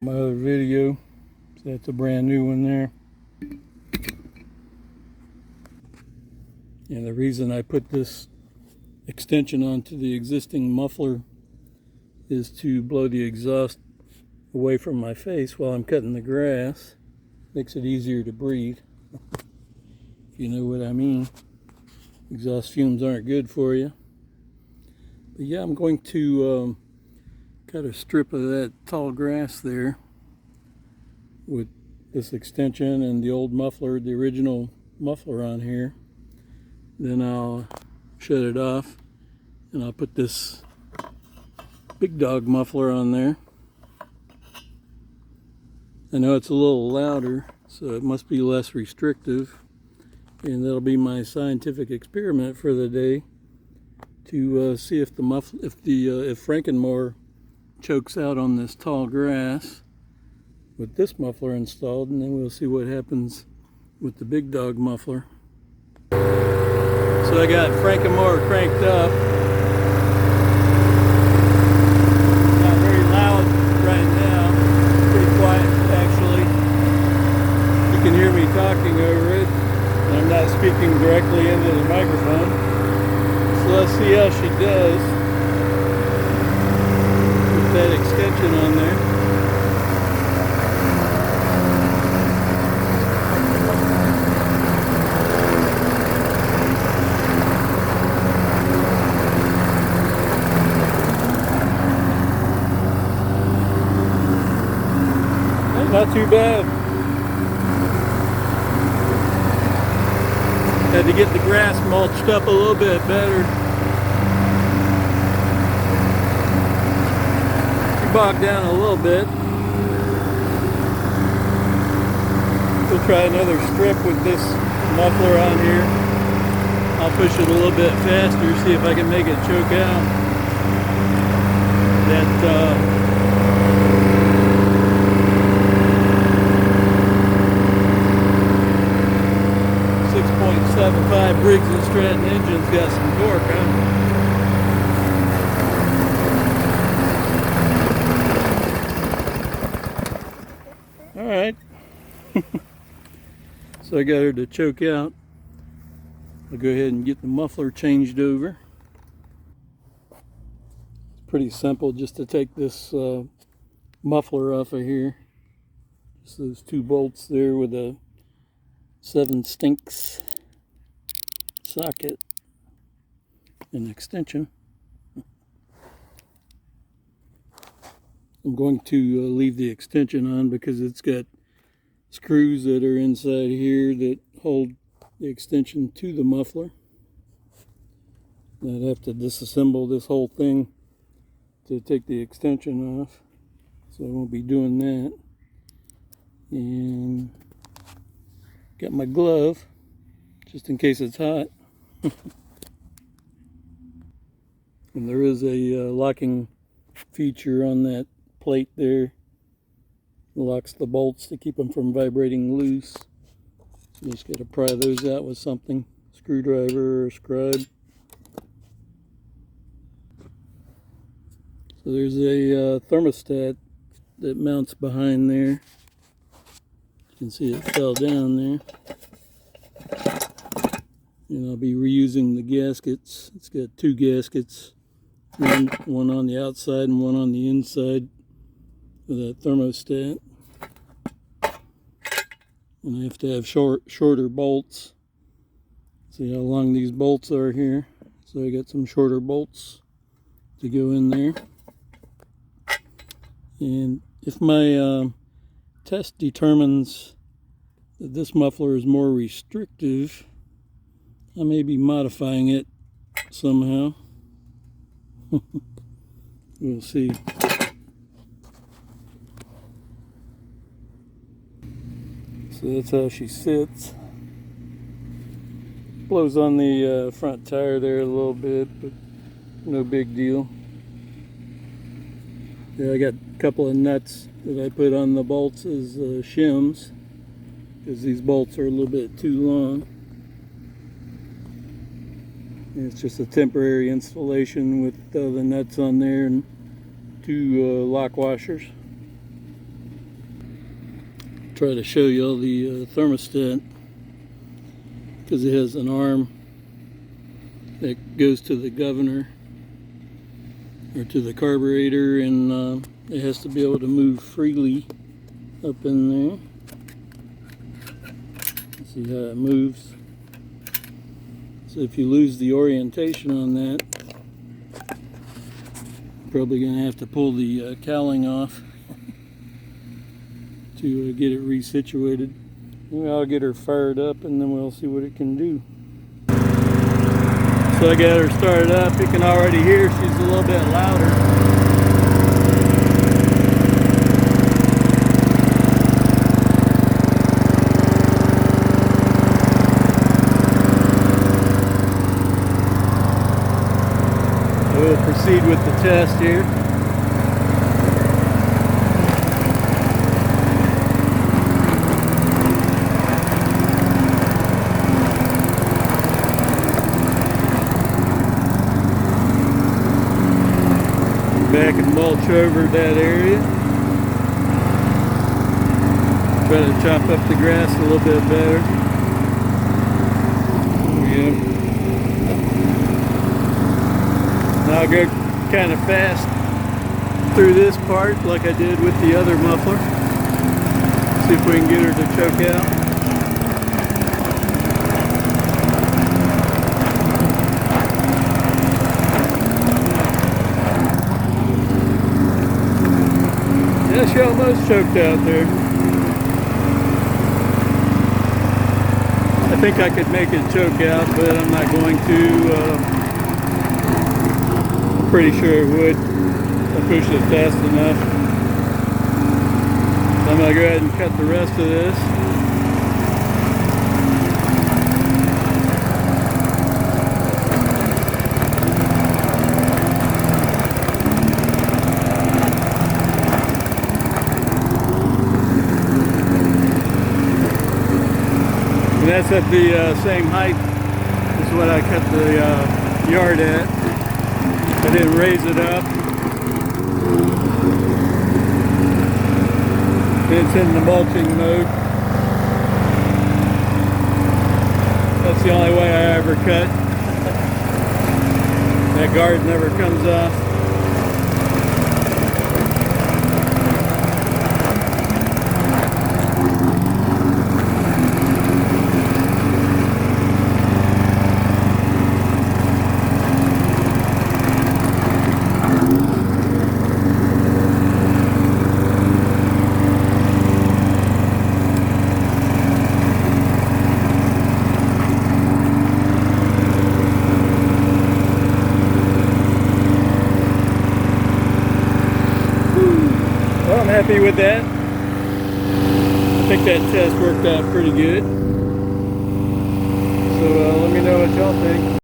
My other video, so that's a brand new one there. And the reason I put this extension onto the existing muffler is to blow the exhaust away from my face while I'm cutting the grass. Makes it easier to breathe, if you know what I mean. Exhaust fumes aren't good for you. But yeah, I'm going to cut a strip of that tall grass there with this extension and the old muffler, the original muffler on here. Then I'll shut it off and I'll put this big dog muffler on there. I know it's a little louder, so it must be less restrictive, and that'll be my scientific experiment for the day to see if if Frankenmower chokes out on this tall grass with this muffler installed, and then we'll see what happens with the big dog muffler. So I got Frankenmower cranked up. Not very loud right now. Pretty quiet actually. You can hear me talking over it. I'm not speaking directly into the microphone. So let's see how she does with that extension on there. Not too bad. Had to get the grass mulched up a little bit better. She bogged down a little bit. We'll try another strip with this muffler on here. I'll push it a little bit faster, see if I can make it choke out. That 6.75 Briggs & Stratton engine's got some torque, huh? Alright. So I got her to choke out. I'll go ahead and get the muffler changed over. It's pretty simple just to take this muffler off of here. Just those two bolts there with a 7 stinks socket and extension. I'm going to leave the extension on because it's got screws that are inside here that hold the extension to the muffler. I'd have to disassemble this whole thing to take the extension off, so I won't be doing that. And got my glove just in case it's hot. And there is a locking feature on that plate there. It locks the bolts to keep them from vibrating loose. So just got to pry those out with something, screwdriver or scribe. So there's a thermostat that mounts behind there. You can see it fell down there. And I'll be reusing the gaskets. It's got 2 gaskets, one on the outside and one on the inside of that thermostat. And I have to have shorter bolts. See how long these bolts are here. So I got some shorter bolts to go in there. And if my test determines that this muffler is more restrictive, I may be modifying it somehow. We'll see. So that's how she sits. Blows on the front tire there a little bit, but no big deal. Yeah, I got a couple of nuts that I put on the bolts as shims, because these bolts are a little bit too long. And it's just a temporary installation with the nuts on there and 2 lock washers. try to show you all the thermostat, because it has an arm that goes to the governor or to the carburetor, and it has to be able to move freely up in there. Let's see how it moves. So if you lose the orientation on that, probably going to have to pull the cowling off to get it resituated. Anyway, I'll get her fired up and then we'll see what it can do. So I got her started up. You can already hear she's a little bit louder. We'll proceed with the test here. Back and mulch over that area. Try to chop up the grass a little bit better. There we go. Now I'll go kind of fast through this part like I did with the other muffler. See if we can get her to choke out. Yeah, she almost choked out there. I think I could make it choke out, but I'm not going to. Pretty sure it would. I pushed it fast enough. So I'm going to go ahead and cut the rest of this. And that's at the same height as what I cut the yard at. I didn't raise it up. It's in the mulching mode. That's the only way I ever cut. That guard never comes off. Well, I'm happy with that. I think that test worked out pretty good. So let me know what y'all think.